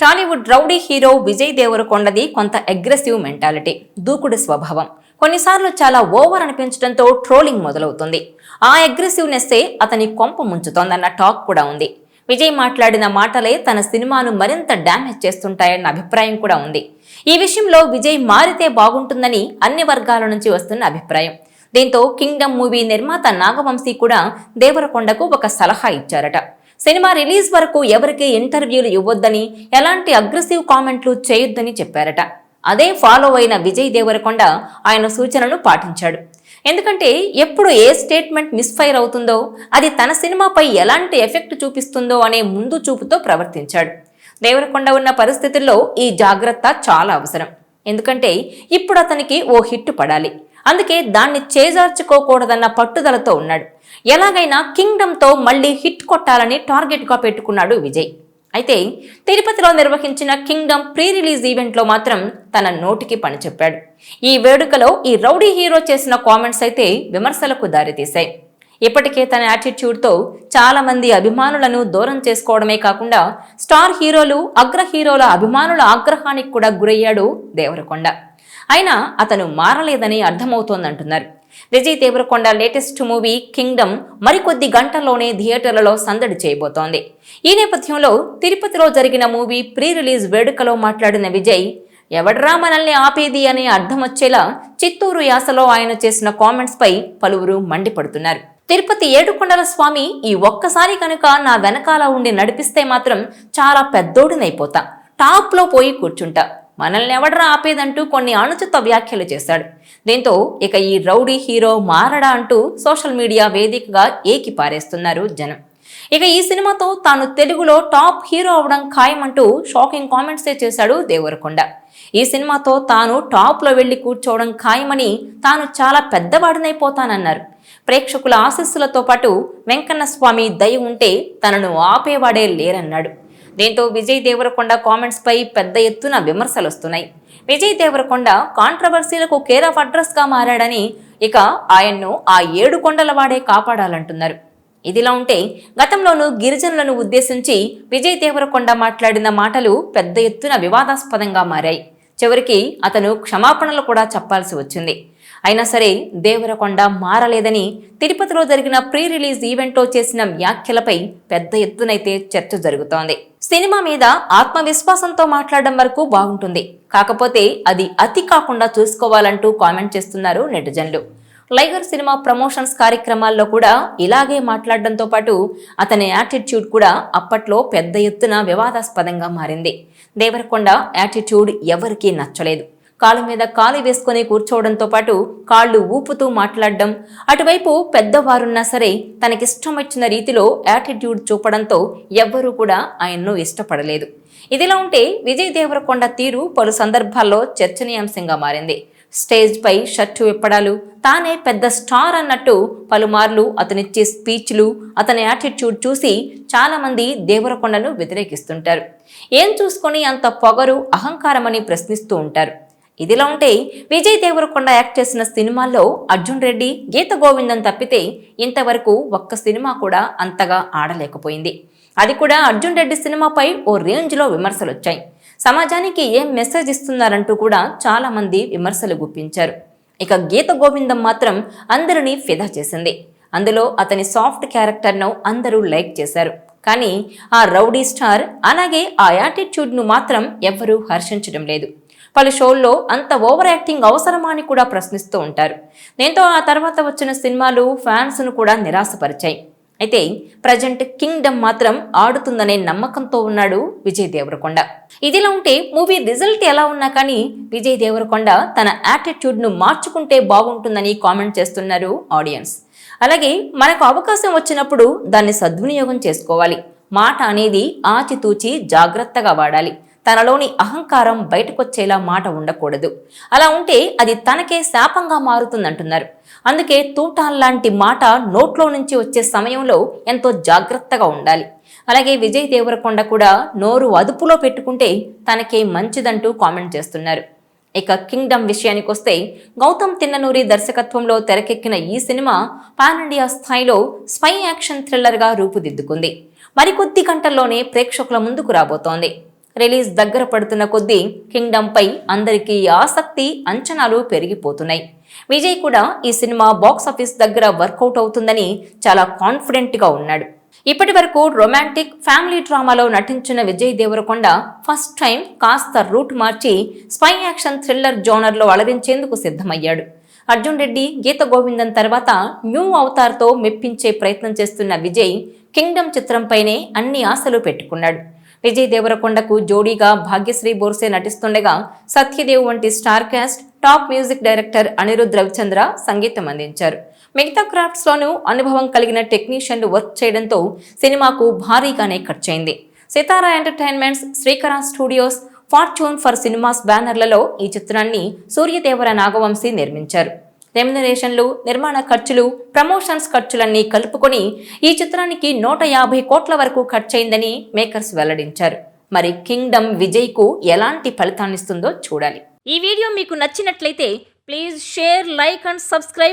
Tollywood rowdy hero Vijay దేవరకొండది కొంత aggressive mentality, దూకుడు స్వభావం. కొన్నిసార్లు చాలా ఓవర్ అనిపించడంతో ట్రోలింగ్ మొదలవుతుంది. ఆ అగ్రెసివ్నెస్సే అతని కొంప ముంచుతోందన్న టాక్ కూడా ఉంది. విజయ్ మాట్లాడిన మాటలే తన సినిమాను మరింత డ్యామేజ్ చేస్తుంటాయన్న అభిప్రాయం కూడా ఉంది. ఈ విషయంలో విజయ్ మారితే బాగుంటుందని అన్ని వర్గాల నుంచి వస్తున్న అభిప్రాయం. దీంతో కింగ్డమ్ మూవీ నిర్మాత నాగవంశీ కూడా దేవరకొండకు ఒక సలహా ఇచ్చారట. సినిమా రిలీజ్ వరకు ఎవరికీ ఇంటర్వ్యూలు ఇవ్వొద్దని, ఎలాంటి అగ్రెసివ్ కామెంట్లు చేయొద్దని చెప్పారట. అదే ఫాలో అయిన విజయ్ దేవరకొండ ఆయన సూచనను పాటించాడు. ఎందుకంటే ఎప్పుడు ఏ స్టేట్మెంట్ మిస్ఫైర్ అవుతుందో, అది తన సినిమాపై ఎలాంటి ఎఫెక్ట్ చూపిస్తుందో అనే ముందు చూపుతో ప్రవర్తించాడు. దేవరకొండ ఉన్న పరిస్థితుల్లో ఈ జాగ్రత్త చాలా అవసరం. ఎందుకంటే ఇప్పుడు అతనికి ఓ హిట్ పడాలి. అందుకే దాన్ని చేజార్చుకోకూడదన్న పట్టుదలతో ఉన్నాడు. ఎలాగైనా కింగ్డమ్తో మళ్లీ హిట్ కొట్టాలని టార్గెట్గా పెట్టుకున్నాడు విజయ్. అయితే తిరుపతిలో నిర్వహించిన కింగ్డమ్ ప్రీ రిలీజ్ ఈవెంట్లో మాత్రం తన నోటికి పని చెప్పాడు. ఈ వేడుకలో ఈ రౌడీ హీరో చేసిన కామెంట్స్ అయితే విమర్శలకు దారితీశాయి. ఇప్పటికే తన యాటిట్యూడ్తో చాలా మంది అభిమానులను దూరం చేసుకోవడమే కాకుండా స్టార్ హీరోలు, అగ్ర హీరోల అభిమానుల ఆగ్రహానికి కూడా గురయ్యాడు దేవరకొండ. అయినా అతను మారలేదని అర్థమవుతోందంటున్నారు. Vijay Devarakonda latest movie Kingdom మరికొద్ది గంటల్లోనే థియేటర్లలో సందడి చేయబోతోంది. ఈ నేపథ్యంలో తిరుపతిలో జరిగిన మూవీ ప్రీ రిలీజ్ వేడుకలో మాట్లాడిన విజయ్, ఎవడ్రా మనల్ని ఆపేది అనే అర్థం వచ్చేలా చిత్తూరు యాసలో ఆయన చేసిన కామెంట్స్ పై పలువురు మండిపడుతున్నారు. తిరుపతి ఏడుకొండల స్వామి ఈ ఒక్కసారి కనుక నా వెనకాల ఉండి నడిపిస్తే మాత్రం చాలా పెద్దోడినైపోతా, టాప్ లో పోయి కూర్చుంటా, మనల్ని ఎవడ్రా ఆపేదంటూ కొన్ని అనుచిత వ్యాఖ్యలు చేశాడు. దీంతో ఇక ఈ రౌడీ హీరో మారడా అంటూ సోషల్ మీడియా వేదికగా ఏకి పారేస్తున్నారు జనం. ఇక ఈ సినిమాతో తాను తెలుగులో టాప్ హీరో అవడం ఖాయమంటూ షాకింగ్ కామెంట్సే చేశాడు దేవరకొండ. ఈ సినిమాతో తాను టాప్లో వెళ్లి కూర్చోవడం ఖాయమని, తాను చాలా పెద్దవాడినైపోతానన్నారు. ప్రేక్షకుల ఆశీస్సులతో పాటు వెంకన్న స్వామి దయ ఉంటే తనను ఆపేవాడే లేరన్నాడు. దీంతో విజయ్ దేవరకొండ కామెంట్స్ పై పెద్ద ఎత్తున విమర్శలు వస్తున్నాయి. విజయ్ దేవరకొండ కాంట్రవర్సీలకు కేర్ ఆఫ్ అడ్రస్ గా మారాడని, ఇక ఆయన్ను ఆ 7 కొండల వాడే కాపాడాలంటున్నారు. ఇదిలా ఉంటే గతంలోనూ గిరిజనులను ఉద్దేశించి విజయ్ దేవరకొండ మాట్లాడిన మాటలు పెద్ద ఎత్తున వివాదాస్పదంగా మారాయి. చివరికి అతను క్షమాపణలు కూడా చెప్పాల్సి వచ్చింది. అయినా సరే దేవరకొండ మారలేదని తిరుపతిలో జరిగిన ప్రీ రిలీజ్ ఈవెంట్లో చేసిన వ్యాఖ్యలపై పెద్ద ఎత్తునైతే చర్చ జరుగుతోంది. సినిమా మీద ఆత్మవిశ్వాసంతో మాట్లాడడం వరకు బాగుంటుంది, కాకపోతే అది అతి కాకుండా చూసుకోవాలంటూ కామెంట్ చేస్తున్నారు నెటిజన్లు. లైగర్ సినిమా ప్రమోషన్స్ కార్యక్రమాల్లో కూడా ఇలాగే మాట్లాడడంతో పాటు అతని యాటిట్యూడ్ కూడా అప్పట్లో పెద్ద ఎత్తున వివాదాస్పదంగా మారింది. దేవరకొండ యాటిట్యూడ్ ఎవరికీ నచ్చలేదు. కాలు మీద కాలు వేసుకుని కూర్చోవడంతో పాటు కాళ్ళు ఊపుతూ మాట్లాడడం, అటువైపు పెద్దవారున్నా సరే తనకిష్టం వచ్చిన రీతిలో యాటిట్యూడ్ చూపడంతో ఎవ్వరూ కూడా ఆయన్ను ఇష్టపడలేదు. ఇదిలా ఉంటే విజయ్ దేవరకొండ తీరు పలు సందర్భాల్లో చర్చనీయాంశంగా మారింది. స్టేజ్ పై షర్టు విప్పడాలు, తానే పెద్ద స్టార్ అన్నట్టు పలుమార్లు అతనిచ్చే స్పీచ్లు, అతని యాటిట్యూడ్ చూసి చాలా మంది దేవరకొండను వ్యతిరేకిస్తుంటారు. ఏం చూసుకొని అంత పొగరు, అహంకారమని ప్రశ్నిస్తూ ఉంటారు. ఇదిలా ఉంటే విజయ్ దేవరకొండ యాక్ట్ చేసిన సినిమాల్లో అర్జున్ రెడ్డి, గీత గోవిందం తప్పితే ఇంతవరకు ఒక్క సినిమా కూడా అంతగా ఆడలేకపోయింది. అది కూడా అర్జున్ రెడ్డి సినిమాపై ఓ రేంజ్లో విమర్శలు వచ్చాయి. సమాజానికి ఏం మెసేజ్ ఇస్తున్నారంటూ కూడా చాలా మంది విమర్శలు గుప్పించారు. ఇక గీత గోవిందం మాత్రం అందరినీ ఫిదా చేసింది. అందులో అతని సాఫ్ట్ క్యారెక్టర్ను అందరూ లైక్ చేశారు. కానీ ఆ రౌడీ స్టార్ అలాగే ఆ యాటిట్యూడ్ను మాత్రం ఎవ్వరూ హర్షించడం లేదు. పలు షోల్లో అంత ఓవర్ యాక్టింగ్ అవసరమా అని కూడా ప్రశ్నిస్తూ ఉంటారు. దీంతో ఆ తర్వాత వచ్చిన సినిమాలు ఫ్యాన్స్ను కూడా నిరాశపరిచాయి. అయితే ప్రజెంట్ కింగ్డమ్ మాత్రం ఆడుతుందనే నమ్మకంతో ఉన్నాడు విజయ్ దేవరకొండ. ఇదిలా ఉంటే మూవీ రిజల్ట్ ఎలా ఉన్నా కానీ విజయ్ దేవరకొండ తన యాటిట్యూడ్ను మార్చుకుంటే బాగుంటుందని కామెంట్ చేస్తున్నారు ఆడియన్స్. అలాగే మనకు అవకాశం వచ్చినప్పుడు దాన్ని సద్వినియోగం చేసుకోవాలి. మాట అనేది ఆచితూచి జాగ్రత్తగా వాడాలి. తనలోని అహంకారం బయటకొచ్చేలా మాట ఉండకూడదు. అలా ఉంటే అది తనకే శాపంగా మారుతుందంటున్నారు. అందుకే తూటాల్లాంటి మాట నోట్లో నుంచి వచ్చే సమయంలో ఎంతో జాగ్రత్తగా ఉండాలి. అలాగే విజయ్ దేవరకొండ కూడా నోరు అదుపులో పెట్టుకుంటే తనకే మంచిదంటూ కామెంట్ చేస్తున్నారు. ఇక కింగ్డమ్ విషయానికి వస్తే గౌతమ్ తిన్ననూరి దర్శకత్వంలో తెరకెక్కిన ఈ సినిమా పాన్ ఇండియా స్థాయిలో స్పై యాక్షన్ థ్రిల్లర్గా రూపుదిద్దుకుంది. మరికొద్ది గంటల్లోనే ప్రేక్షకుల ముందుకు రాబోతోంది. రిలీజ్ దగ్గర పడుతున్న కొద్దీ కింగ్డమ్ పై అందరికీ ఆసక్తి, అంచనాలు పెరిగిపోతున్నాయి. విజయ్ కూడా ఈ సినిమా బాక్సాఫీస్ దగ్గర వర్కౌట్ అవుతుందని చాలా కాన్ఫిడెంట్ గా ఉన్నాడు. ఇప్పటి వరకు రొమాంటిక్, ఫ్యామిలీ డ్రామాలో నటించిన విజయ్ దేవరకొండ ఫస్ట్ టైం కాస్త రూట్ మార్చి స్పై యాక్షన్ థ్రిల్లర్ జోనర్లో అలరించేందుకు సిద్ధమయ్యాడు. అర్జున్ రెడ్డి, గీత గోవిందన్ తర్వాత న్యూ అవతార్తో మెప్పించే ప్రయత్నం చేస్తున్న విజయ్ కింగ్డమ్ చిత్రంపైనే అన్ని ఆశలు పెట్టుకున్నాడు. విజయ్ దేవరకొండకు జోడీగా భాగ్యశ్రీ బోర్సే నటిస్తుండగా సత్యదేవ్ వంటి star cast, top music director Anirudh Ravichandra సంగీతం అందించారు. మిగతా క్రాఫ్ట్స్ లోనూ అనుభవం కలిగిన టెక్నీషియన్లు వర్క్ చేయడంతో సినిమాకు భారీగానే ఖర్చయింది. Sithara entertainments, Srikara studios, fortune four cinemas బ్యానర్లలో ఈ చిత్రాన్ని సూర్యదేవర నాగవంశీ నిర్మించారు. రెమ్యునరేషన్లు, నిర్మాణ ఖర్చులు, ప్రమోషన్స్ ఖర్చులన్నీ కలుపుకొని ఈ చిత్రానికి 150 కోట్ల వరకు ఖర్చయిందని మేకర్స్ వెల్లడించారు. మరి కింగ్డమ్ విజయ్కు ఎలాంటి ఫలితాన్నిస్తుందో చూడాలి. ఈ వీడియో మీకు నచ్చినట్లయితే please share, like and subscribe.